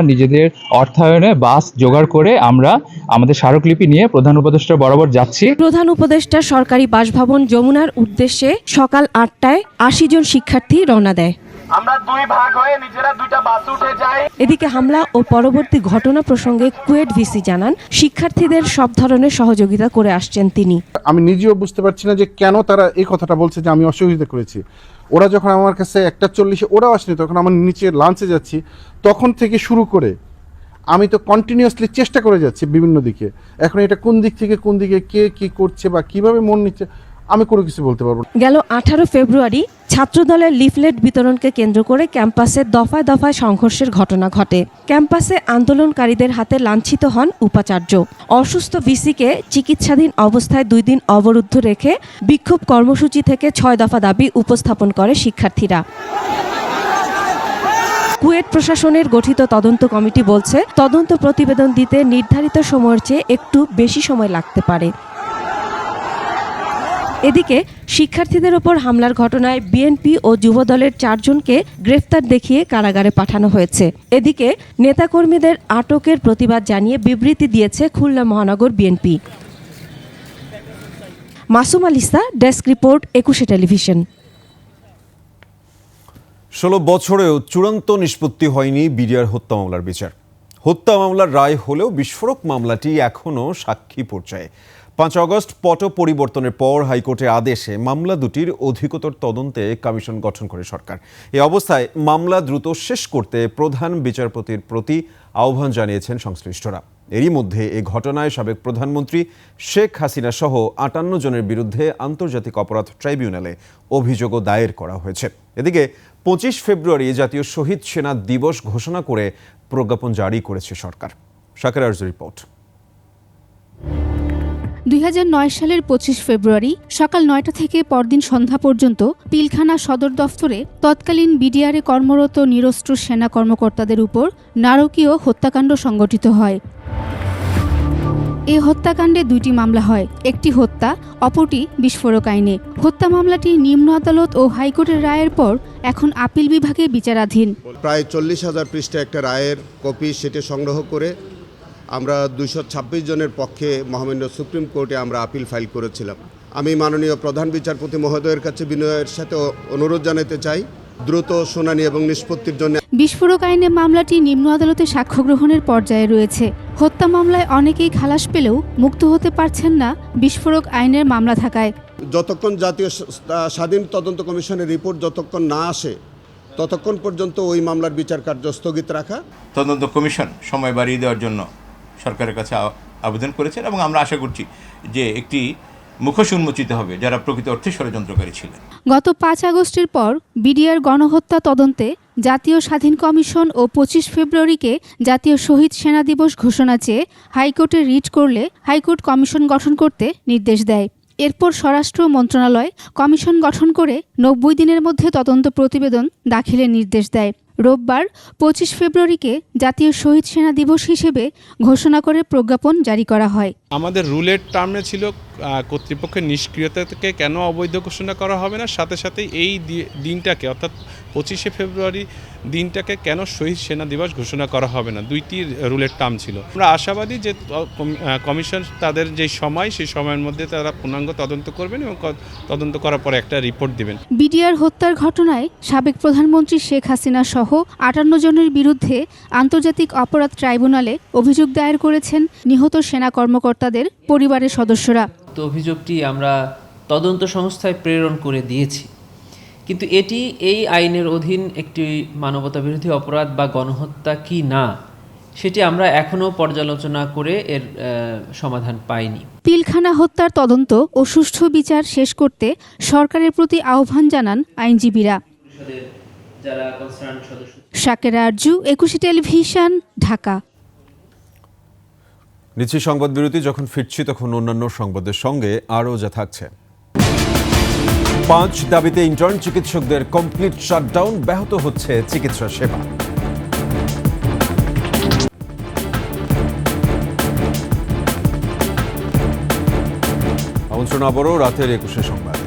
নিজেদের অর্থায়নে বাস জোগাড় করে আমরা আমাদের স্মারকলিপি নিয়ে প্রধান উপদেষ্টা বরাবর যাচ্ছি। প্রধান উপদেষ্টা সরকারি বাসভবন যমুনার উদ্দেশ্যে সকাল ৮টায় ৮০ জন শিক্ষার্থী রওনা দেয়। আমরা 2 ভাগ হয়ে নিজেরা 2টা বাসে উঠে যাই। এদিকে হামলা ও পরবর্তী ঘটনা প্রসঙ্গে কুয়েট ভিসি জানান, শিক্ষার্থীদের সব ধরনের সহযোগিতা করে আসছেন তিনি। আমি নিজেও বুঝতে পারছি না যে কেন তারা এই কথাটা বলছে যে আমি অসহযোগিতা করেছি। ওরা যখন আমার কাছে 1:40 ওরাও আসেনি, তখন আমার নিচে লাঞ্চে যাচ্ছি, তখন থেকে শুরু করে আমি তো কন্টিনিউয়াসলি চেষ্টা করে যাচ্ছি বিভিন্ন দিকে। এখন এটা কোন দিক থেকে কোন দিকে কে কি করছে বা কিভাবে মন নিচ্ছে আমি কোনো কিছু বলতে পারবো না। গেল 18 ফেব্রুয়ারি ছাত্রদলের লিফলেট বিতরণকে কেন্দ্র করে ক্যাম্পাসে দফায় দফায় সংঘর্ষের ঘটনা ঘটে। ক্যাম্পাসে আন্দোলনকারীদের হাতে লাঞ্ছিত হন উপাচার্য। অসুস্থ ভিসিকে চিকিৎসাধীন অবস্থায় 2 দিন অবরুদ্ধ রেখে বিক্ষোভ কর্মসূচি থেকে 6 দফা দাবি উপস্থাপন করে শিক্ষার্থীরা। কুয়েট প্রশাসনের গঠিত তদন্ত কমিটি বলছে, তদন্ত প্রতিবেদন দিতে নির্ধারিত সময়ের চেয়ে একটু বেশি সময় লাগতে পারে। এদিকে শিক্ষার্থীদের ওপর হামলার ঘটনায় বিএনপি ও যুবদলের 4 জনকে গ্রেফতার দেখিয়ে কারাগারে পাঠানো হয়েছে। এদিকে নেতাকর্মীদের আটকের প্রতিবাদ জানিয়ে বিবৃতি দিয়েছে খুলনা মহানগর BNP. Masum আলিসা, desk report, 21 television. 16 বছরেও চূড়ান্ত নিষ্পত্তি হয়নি বিডিআর হত্যা মামলার বিচার। হত্যা মামলার রায় হলেও বিস্ফোরক মামলাটি এখনও সাক্ষী পর্যায়ে। 5 আগস্ট পট পরিবর্তনের পর হাইকোর্টের আদেশে মামলা দুটির অধিকতর তদন্তে কমিশন গঠন করে সরকার। এই অবস্থায় মামলা দ্রুত শেষ করতে প্রধান বিচারপতির প্রতি আহ্বান জানিয়েছেন সংশ্লিষ্টরা। এরই মধ্যে এই ঘটনায় সাবেক প্রধানমন্ত্রী শেখ হাসিনা সহ 58 জনের বিরুদ্ধে আন্তর্জাতিক অপরাধ ট্রাইব্যুনালে অভিযোগও দায়ের করা হয়েছে। এদিকে 25 ফেব্রুয়ারি জাতীয় শহীদ সেনা দিবস ঘোষণা করে প্রজ্ঞাপন জারি করেছে সরকার। শাকের আরজুর রিপোর্ট। 2009 সালের 25 ফেব্রুয়ারি সকাল 9টা থেকে পরদিন সন্ধ্যা পর্যন্ত পিলখানা সদর দফতরে তৎকালীন বিডিআরে কর্মরত নিরস্ত্র সেনা কর্মকর্তাদের উপর নারকীয় হত্যাকাণ্ড সংঘটিত হয়। এ হত্যাকাণ্ডে 2টি মামলা হয়, একটি হত্যা, অপরটি বিস্ফোরক আইনে। হত্যা মামলাটি নিম্ন আদালত ও হাইকোর্টের রায়ের পর এখন আপিল বিভাগে বিচারাধীন। প্রায় 40,000 পৃষ্ঠা একটা রায়ের কপি সেটা সংগ্রহ করে আমরা 226 জনের পক্ষে মহামান্য সুপ্রিম কোর্টে আমরা আপিল ফাইল করেছিলাম। আমি মাননীয় প্রধান বিচারপতি মহোদয়ের কাছে বিনয়ের সাথে অনুরোধ জানাতে চাই দ্রুত শুনানি এবং নিষ্পত্তির জন্য। বিস্ফোরক আইনে মামলাটি নিম্ন আদালতে সাক্ষ্য গ্রহণের পর্যায়ে রয়েছে। হত্যা মামলায় অনেকেই খালাস পেলেও মুক্ত হতে পারছেন না বিস্ফোরক আইনের মামলা থাকায়। যতক্ষণ জাতীয় স্বাধীন তদন্ত কমিশনের রিপোর্ট যতক্ষণ না আসে ততক্ষণ পর্যন্ত ওই মামলার বিচার কার্য স্থগিত রাখা। তদন্ত কমিশন সময় বাড়িয়ে দেওয়ার জন্য সরকারের কাছে আবেদন করেছেন এবং আমরা আশা করছি যে একটি মুখোশ উন্মোচিত হবে যারা প্রকৃত অর্থে ষড়যন্ত্রকারী ছিলেন। গত 5 আগস্টের পর বিডিআর গণহত্যা তদন্তে জাতীয় স্বাধীন কমিশন ও 25 ফেব্রুয়ারিকে জাতীয় শহীদ সেনা দিবস ঘোষণা চেয়ে হাইকোর্টে রিট করলে হাইকোর্ট কমিশন গঠন করতে নির্দেশ দেয়। এরপর স্বরাষ্ট্র মন্ত্রণালয় কমিশন গঠন করে 90 দিনের মধ্যে তদন্ত প্রতিবেদন দাখিলের নির্দেশ দেয়। রোববার 25 ফেব্রুয়ারিকে জাতীয় শহীদ সেনা দিবস হিসেবে ঘোষণা করে প্রজ্ঞাপন জারি করা হয়। আমাদের রুলের টার্মে ছিল কর্তৃপক্ষের নিষ্ক্রিয়তাকে কেন অবৈধ ঘোষণা করা হবে না, সাথে সাথে এই দিনটাকে অর্থাৎ 25শে ফেব্রুয়ারি দিনটাকে কেন শহীদ সেনা দিবস ঘোষণা করা হবে না, 2টি রুলের টার্ম ছিল। আমরা আশাবাদী যে কমিশন তাদের যে সময় সেই সময়ের মধ্যে তারা পূর্ণাঙ্গ তদন্ত করবেন এবং তদন্ত করার পর একটা রিপোর্ট দিবেন। বিডিআর হত্যার ঘটনায় সাবেক প্রধানমন্ত্রী শেখ হাসিনা সহ 58 জনের বিরুদ্ধে আন্তর্জাতিক অপরাধ ট্রাইব্যুনালে অভিযোগ দায়ের করেছেন নিহত সেনা কর্মকর্তাদের পরিবারের সদস্যরা। অভিযোগটি আমরা তদন্ত সংস্থায় প্রেরণ করে দিয়েছি, কিন্তু এটি এই আইনের অধীন একটি মানবতাবিরোধী অপরাধ বা গণহত্যা কি না সেটি আমরা এখনও পর্যালোচনা করে এর সমাধান পাইনি। পিলখানা হত্যার তদন্ত ও সুষ্ঠু বিচার শেষ করতে সরকারের প্রতি আহ্বান জানান আইনজীবীরা। শাকের আরজু, 21 টেলিভিশন, ঢাকা। নিচ্ছি সংবাদ বিরতি। যখন ফিরছি তখন অন্যান্য সংবাদের সঙ্গে আরও যা থাকছে। 5 দাবিতে ইন্টার্ন চিকিৎসকদের কমপ্লিট শাটডাউন, ব্যাহত হচ্ছে চিকিৎসা সেবা। আমন্ত্রণ আবারও রাতের 21 সংবাদে।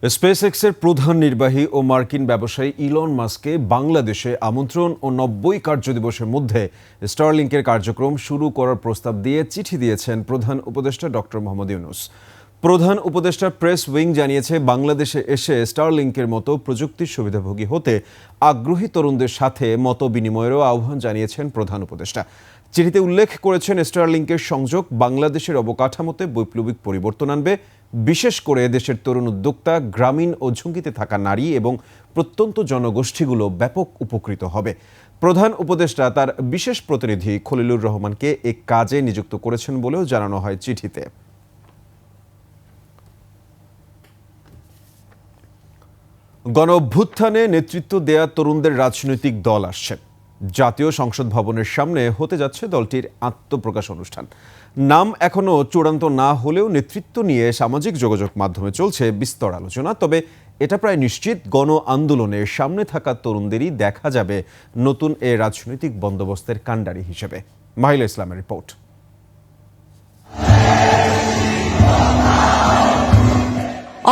স্পেসএক্সের প্রধান নির্বাহী ও মার্কিন ব্যবসায়ী ইলন মাস্ককে বাংলাদেশে আমন্ত্রণ ও 90 কার্যদিবসের মধ্যে স্টারলিংকের কার্যক্রম শুরু করার প্রস্তাব দিয়ে চিঠি দিয়েছেন প্রধান উপদেষ্টা ডক্টর মোহাম্মদ ইউনূস। প্রধান উপদেষ্টার প্রেস উইং জানিয়েছে, বাংলাদেশে এসে স্টারলিংকের মতো প্রযুক্তির সুবিধাভোগী হতে আগ্রহী তরুণদের সাথে মত বিনিময়েরও আহ্বান জানিয়েছেন প্রধান উপদেষ্টা। চিঠিতে উল্লেখ করেছেন, স্টারলিংকের সংযোগ বাংলাদেশের অবকাঠামোতে বৈপ্লবিক পরিবর্তন আনবে, বিশেষ করে দেশের তরুণ উদ্যোক্তা, গ্রামীণ ও ঝুঁকিতে থাকা নারী এবং প্রত্যন্ত জনগোষ্ঠীগুলো ব্যাপক উপকৃত হবে। প্রধান উপদেষ্টা তার বিশেষ প্রতিনিধি খলিলুর রহমানকে এ কাজে নিযুক্ত করেছেন বলেও জানানো হয় চিঠিতে। গণঅভ্যুত্থানে নেতৃত্ব দেয়া তরুণদের রাজনৈতিক দল আসছে। জাতীয় সংসদ ভবনের সামনে হতে যাচ্ছে দলটির আত্মপ্রকাশ অনুষ্ঠান। নাম এখনো চূড়ান্ত না হলেও নেতৃত্ব নিয়ে সামাজিক যোগাযোগ মাধ্যমে চলছে বিস্তর আলোচনা। তবে এটা প্রায় নিশ্চিত, গণ আন্দোলনের সামনে থাকা তরুণদেরই দেখা যাবে নতুন এ রাজনৈতিক বন্দোবস্তের কাণ্ডারি হিসেবে। মাহিলা ইসলামের রিপোর্ট।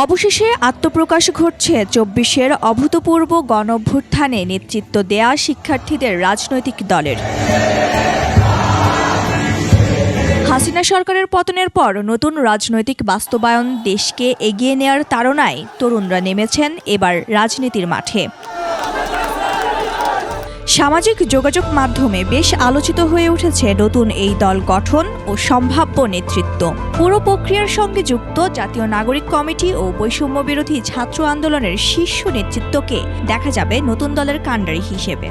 অবশেষে আত্মপ্রকাশ ঘটছে ২৪-এর অভূতপূর্ব গণঅভ্যুত্থানে নেতৃত্ব দেয়া শিক্ষার্থীদের রাজনৈতিক দলের। হাসিনা সরকারের পতনের পর নতুন রাজনৈতিক বাস্তবায়ন দেশকে এগিয়ে নেয়ার তাড়নায় তরুণরা নেমেছেন এবার রাজনীতির মাঠে। সামাজিক যোগাযোগ মাধ্যমে বেশ আলোচিত হয়ে উঠেছে নতুন এই দল গঠন ও সম্ভাব্য নেতৃত্ব। পুরো প্রক্রিয়ার সঙ্গে যুক্ত জাতীয় নাগরিক কমিটি ও বৈষম্য বিরোধী ছাত্র আন্দোলনের শীর্ষ নেতৃত্বকে দেখা যাবে নতুন দলের কাণ্ডারি হিসেবে।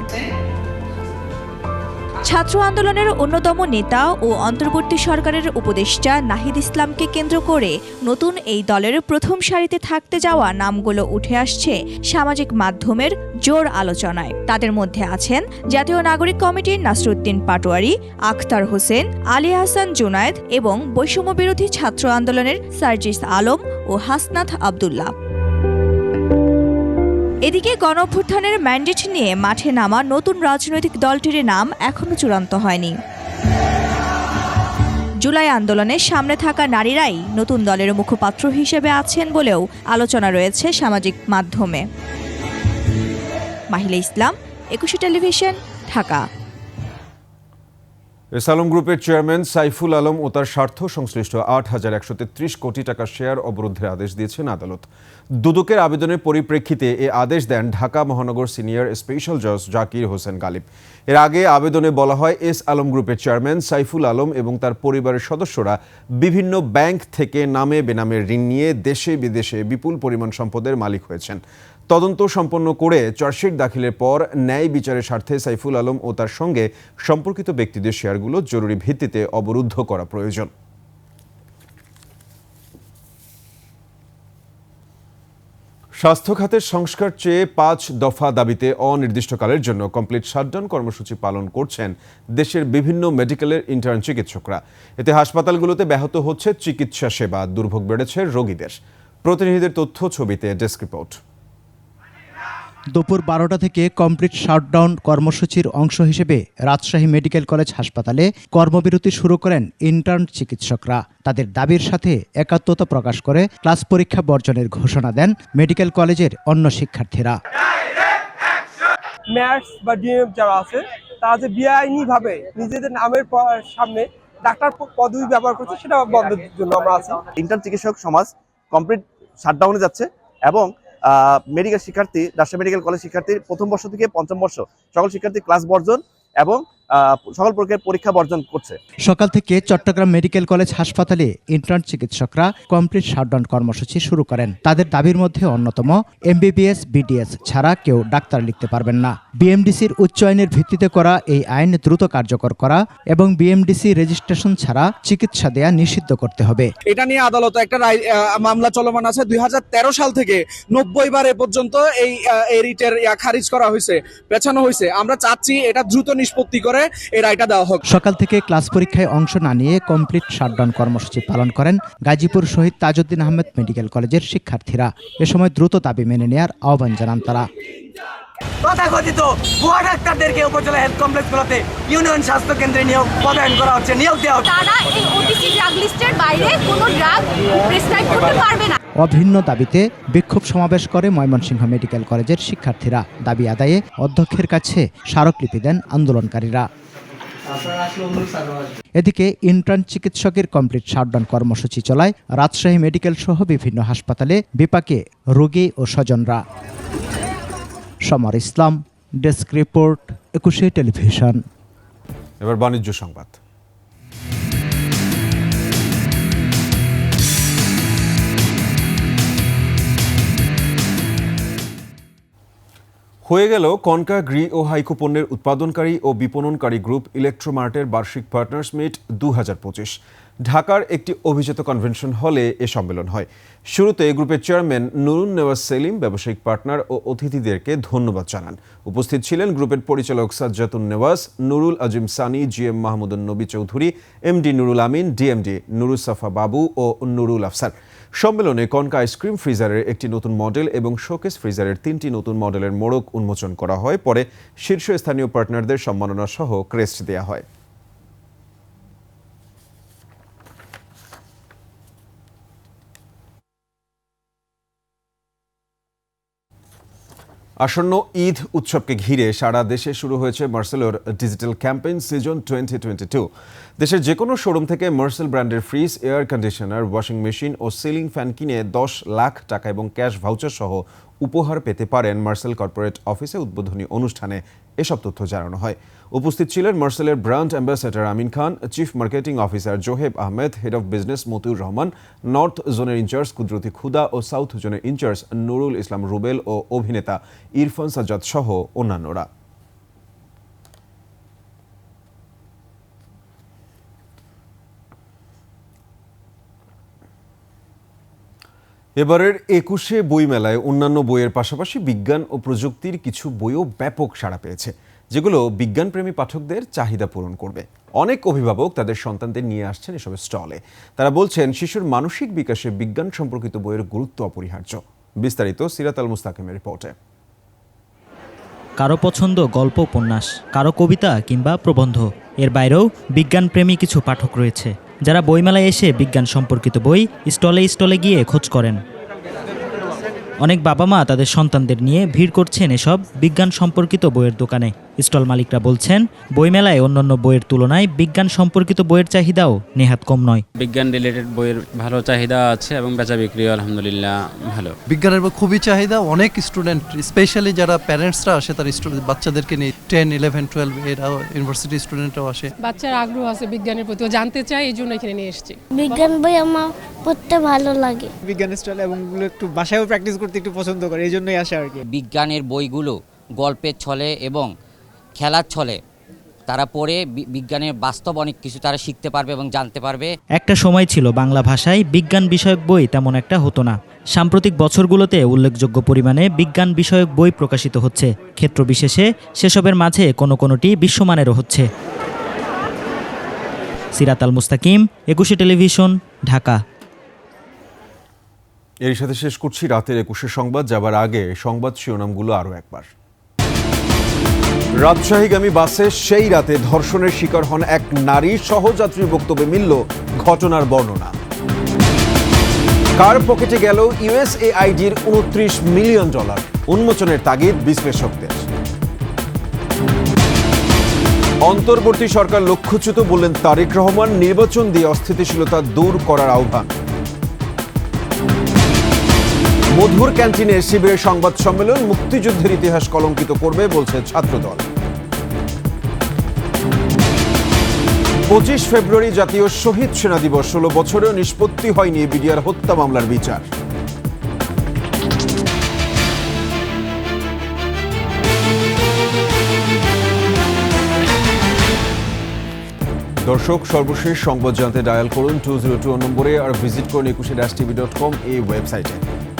ছাত্র আন্দোলনের অন্যতম নেতা ও অন্তর্বর্তী সরকারের উপদেষ্টা নাহিদ ইসলামকে কেন্দ্র করে নতুন এই দলের প্রথম সারিতে থাকতে যাওয়া নামগুলো উঠে আসছে সামাজিক মাধ্যমের জোর আলোচনায়। তাদের মধ্যে আছেন জাতীয় নাগরিক কমিটির নাসরুদ্দিন পাটোয়ারি, আখতার হোসেন, আলী হাসান জুনায়েদ এবং বৈষম্য বিরোধী ছাত্র আন্দোলনের সার্জিস আলম ও হাসনাত আবদুল্লাহ। এদিকে গণঅভ্যুত্থানের ম্যান্ডেট নিয়ে মাঠে নামা নতুন রাজনৈতিক দলটির নাম এখনো চূড়ান্ত হয়নি। জুলাই আন্দোলনের সামনে থাকা নারীরাই নতুন দলের মুখপাত্র হিসেবে আছেন বলেও আলোচনা রয়েছে সামাজিক মাধ্যমে। মাহিলা ইসলাম, ২১ টেলিভিশন, ঢাকা। এস আলম গ্রুপের চেয়ারম্যান সাইফুল আলম ও তার স্বার্থ সংশ্লিষ্ট ৮,১৩৩ কোটি টাকা শেয়ার অবরোধের আদেশ দিয়েছেন আদালত। দুদকের আবেদনের পরিপ্রেক্ষিতে এ আদেশ দেন ঢাকা মহানগর সিনিয়র স্পেশাল জজ জাকির হোসেন গালিব। এর আগে আবেদনে বলা হয়, এস আলম গ্রুপের চেয়ারম্যান সাইফুল আলম এবং তার পরিবারের সদস্যরা বিভিন্ন ব্যাংক থেকে নামে বেনামে ঋণ নিয়ে দেশে বিদেশে বিপুল পরিমাণ সম্পদের মালিক হয়েছেন। তদন্ত সম্পন্ন করে চার্জশিট দাখিলের পর ন্যায় বিচারের স্বার্থে সাইফুল আলম ও তার সঙ্গে সম্পর্কিত ব্যক্তিদের শেয়ারগুলো জরুরি ভিত্তিতে অবরুদ্ধ করা প্রয়োজন। স্বাস্থ্য খাতের সংস্কার চেয়ে ৫ দফা দাবিতে অনির্দিষ্টকালের জন্য কমপ্লিট শাটডাউন কর্মসূচি পালন করছেন দেশের বিভিন্ন মেডিকেলের ইন্টার্ন চিকিৎসকরা। এতে হাসপাতালগুলোতে ব্যাহত হচ্ছে চিকিৎসা সেবা, দুর্ভোগ বেড়েছে রোগীদের। প্রতিনিধিদের তথ্য, ছবিতে ডেস্ক রিপোর্ট। দুপুর ১২টা থেকে কমপ্লিট শাটডাউন কর্মসূচির অংশ হিসেবে রাজশাহী মেডিকেল কলেজ হাসপাতালে কর্মবিরতি শুরু করেন ইন্টার্ন চিকিৎসকরা। তাদের দাবির সাথে একাত্মতা প্রকাশ করে ক্লাস পরীক্ষা বর্জনের ঘোষণা দেন মেডিকেল কলেজের অন্য শিক্ষার্থীরা। ম্যাটস বা ডিএম যারা আছে তারা যে বেআইনিভাবে নিজেদের নামের সামনে ডাক্তার পদবি ব্যবহার করছে, সেটা বন্ধের জন্য আমরা আছি। ইন্টার্ন চিকিৎসক সমাজ কমপ্লিট শাটডাউনে যাচ্ছে এবং মেডিকেল শিক্ষার্থী, রাজশাহী মেডিকেল কলেজ শিক্ষার্থীর প্রথম বর্ষ থেকে পঞ্চম বর্ষ সকল শিক্ষার্থী ক্লাস বর্জন এবং সকল প্রকারের পরীক্ষা বর্জন করছে। সকাল থেকে চট্টগ্রাম মেডিকেল কলেজ হাসপাতালে ইন্টার্ন চিকিৎসকরা কমপ্লিট শাটডাউন কর্মসূচি শুরু করেন। তাদের দাবির মধ্যে অন্যতম এমবিবিএস, বিডিএস ছাড়া কেউ ডাক্তার লিখতে পারবেন না। বিএমডিসির উচ্চ আইনের ভিত্তিতে করা এই আইন দ্রুত কার্যকর করা এবং বিএমডিসি রেজিস্ট্রেশন ছাড়া চিকিৎসা দেয়া নিষিদ্ধ করতে হবে। এটা নিয়ে আদালতে একটা মামলা চলমান আছে। ২০১৩ সাল থেকে ৯০ বার এ পর্যন্ত এই রিটের খারিজ করা হয়েছে, পেছানো হয়েছে। আমরা চাচ্ছি এটা দ্রুত নিষ্পত্তি করে এই রায়টা দেওয়া হোক। সকাল থেকে ক্লাস পরীক্ষায় অংশ না নিয়ে কমপ্লিট শাটডাউন কর্মসূচি পালন করেন গাজীপুর শহীদ তাজউদ্দিন আহমেদ মেডিকেল কলেজের শিক্ষার্থীরা। এ সময় দ্রুত দাবি মেনে নেয়ার আহ্বান জানান তারা। তথাকথিত ভুয়া ডাক্তারদেরকে উপজেলা হেলথ কমপ্লেক্সগুলোতে ইউনিয়ন স্বাস্থ্য কেন্দ্রে নিয়োগ পদায়ন করা হচ্ছে, নিয়োগ দেওয়া হচ্ছে। তারা এই ওটিসি ড্রাগ লিস্টের বাইরে কোনো ড্রাগ প্রেসক্রাইব করতে পারবে না। অভিন্ন দাবিতে বিক্ষোভ সমাবেশ করে ময়মনসিংহ মেডিকেল কলেজের শিক্ষার্থীরা। দাবি আদায়ে অধ্যক্ষের কাছে স্মারকলিপি দেন আন্দোলনকারীরা। এদিকে ইন্টার্ন চিকিৎসকের কমপ্লিট শাটডাউন কর্মসূচি চলায় রাজশাহী মেডিকেল সহ বিভিন্ন হাসপাতালে বিপাকে রোগী ও স্বজনরা। সমর ইসলাম, ডেস্ক রিপোর্ট, ২১ টেলিভিশন। এবার বাণিজ্য সংবাদ। হয়ে গেল কনকা গ্রি ও হাইকো পণ্যের উৎপাদনকারী ও বিপণনকারী গ্রুপ ইলেকট্রোমার্টের বার্ষিক পার্টনার্স মিট ২০২৫। ঢাকার একটি অভিজাত কনভেনশন হলে এ সম্মেলন হয়। শুরুতে গ্রুপের চেয়ারম্যান নুরুন নেওয়াজ সেলিম ব্যবসায়িক পার্টনার ও অতিথিদেরকে ধন্যবাদ জানান। উপস্থিত ছিলেন গ্রুপের পরিচালক সাজ্জাতুন নেওয়াজ, নুরুল আজিম সানি, জিএম মাহমুদুন নবী চৌধুরী, এমডি নুরুল আমিন, ডিএমডি নুরুল সাফা বাবু ও নুরুল আফসার। সম্মেলনে কনকা আইসক্রিম ফ্রিজারের একটি নতুন মডেল এবং শোকেস ফ্রিজারের 3টি নতুন মডেলের মোড়ক উন্মোচন করা হয়। পরে শীর্ষস্থানীয় পার্টনারদের সম্মাননা সহ ক্রেস্ট দেওয়া হয়। আসন্ন ঈদ উৎসবকে ঘিরে সারা দেশে শুরু হয়েছে মার্সেলোর ডিজিটাল ক্যাম্পেইন সিজন 2022। দেশের যে কোনো শোরুম থেকে মার্সেল ব্র্যান্ডের fridge, air conditioner, washing machine ও সিলিং ফ্যান কিনে 10 লাখ টাকা এবং ক্যাশ ভাউচার সহ উপহার পেতে পারেন। মার্সেল কর্পোরেট অফিসে উদ্বোধনী অনুষ্ঠানে এসব তথ্য জানানো হয়। উপস্থিত ছিলেন মার্সেলের brand ambassador Amin Khan, chief marketing officer Zoheb Ahmed, head of business Motiur Rahman, north জোনের ইনচার্জ কুদরতি খুদা ও সাউথ জোনের ইনচার্জ নুরুল ইসলাম রুবেল ও অভিনেতা ইরফান সাজ্জাদ সহ অন্যান্যরা। এবারের 21শে বইমেলায় অন্যান্য বইয়ের পাশাপাশি বিজ্ঞান ও প্রযুক্তির কিছু বইও ব্যাপক সাড়া পেয়েছে, যেগুলো বিজ্ঞানপ্রেমী পাঠকদের চাহিদা পূরণ করবে। অনেক অভিভাবক তাদের সন্তানদের নিয়ে আসছেন এসব স্টলে। তারা বলছেন শিশুর মানসিক বিকাশে বিজ্ঞান সম্পর্কিত বইয়ের গুরুত্ব অপরিহার্য। বিস্তারিত সিরাত আল মুস্তাকিমের রিপোর্টে। কারো পছন্দ গল্প উপন্যাস, কারো কবিতা কিংবা প্রবন্ধ। এর বাইরেও বিজ্ঞানপ্রেমী কিছু পাঠক রয়েছে যারা বইমেলায় এসে বিজ্ঞান সম্পর্কিত বই স্টলে স্টলে গিয়ে খোঁজ করেন। অনেক বাবা মা তাদের সন্তানদের নিয়ে ভিড় করছেন এসব বিজ্ঞান সম্পর্কিত বইয়ের দোকানে। স্টল মালিকরা বলছেন বইমেলায় অন্যান্য বইয়ের তুলনায় বিজ্ঞান সম্পর্কিত বইয়ের চাহিদাও নেহাত কম নয়। বিজ্ঞান রিলেটেড বইয়ের ভালো চাহিদা আছে এবং বেচা বিক্রিও আলহামদুলিল্লাহ ভালো। বিজ্ঞানের বই খুবই চাহিদা। অনেক স্টুডেন্ট, স্পেশালি যারা প্যারেন্টসরা আসে তার বাচ্চাদেরকে নিয়ে 10, 11, 12 এরাও ইউনিভার্সিটি স্টুডেন্টরাও আসে। বাচ্চার আগ্রহ আছে বিজ্ঞানের প্রতি, ও জানতে চায়, এই জন্য এখানে নিয়ে এসেছি। বিজ্ঞান বই আমার পড়তে ভালো লাগে। বিজ্ঞান স্টল এবং একটু বাসায়ও প্র্যাকটিস করতে একটু পছন্দ করে, এই জন্যই আসে আর কি। বিজ্ঞানের বইগুলো গল্পের ছলে এবং খেলার ছলে তারা পড়ে বিজ্ঞানের বাস্তব অনেক কিছু তারা শিখতে পারবে এবং জানতে পারবে। একটা সময় ছিল বাংলা ভাষায় বিজ্ঞান বিষয়ক বই তেমন একটা হতো না। সাম্প্রতিক বছরগুলোতে উল্লেখযোগ্য পরিমাণে বিজ্ঞান বিষয়ক বই প্রকাশিত হচ্ছে। ক্ষেত্র বিশেষে সেসবের মাঝে কোনোটি বিশ্বমানেরও হচ্ছে। সিরাত আল মুস্তাকিম, 21শে টেলিভিশন, ঢাকা। এর সাথে শেষ করছি রাতের 21শে সংবাদ। যাবার আগে সংবাদ শিরোনামগুলো আরও একবার। রাজশাহীগামী বাসে সেই রাতে ধর্ষণের শিকার হন এক নারী, সহযাত্রীর বক্তব্যে মিলল ঘটনার বর্ণনা। কার পকেটে গেল USAIDর $29 মিলিয়ন, উন্মোচনের তাগিদ বিশ্লেষকদের। অন্তর্বর্তী সরকার লক্ষ্যচ্যুত বললেন তারেক রহমান, নির্বাচন দিয়ে অস্থিতিশীলতা দূর করার আহ্বান। মধুর ক্যান্টিনে শিবিরের সংবাদ সম্মেলন, মুক্তিযুদ্ধের ইতিহাস কলঙ্কিত করবে বলছে ছাত্রদল। 25 ফেব্রুয়ারি জাতীয় শহীদ সেনা দিবস, 16 বছরেও নিষ্পত্তি হয়নি বিডিআর হত্যা মামলার বিচার। দর্শক, সর্বশেষ সংবাদ জানতে ডায়াল করুন 202 নম্বরে আর ভিজিট করুন 21tv.com এই ওয়েবসাইটে।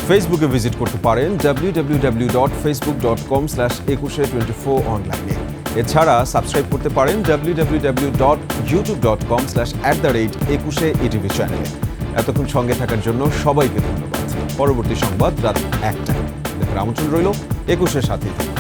ফেসবুকে ভিজিট করতে পারেন www.facebook.com/2124 অনলাইনে। এছাড়া সাবস্ক্রাইব করতে পারেন www.youtube.com/@21etv চ্যানেলে। এতক্ষণ সঙ্গে থাকার জন্য সবাইকে ধন্যবাদ। পরবর্তী সংবাদ রাত 1টায় দেখার আমন্ত্রণ রইল। 21-এর সাথেই থাকুন।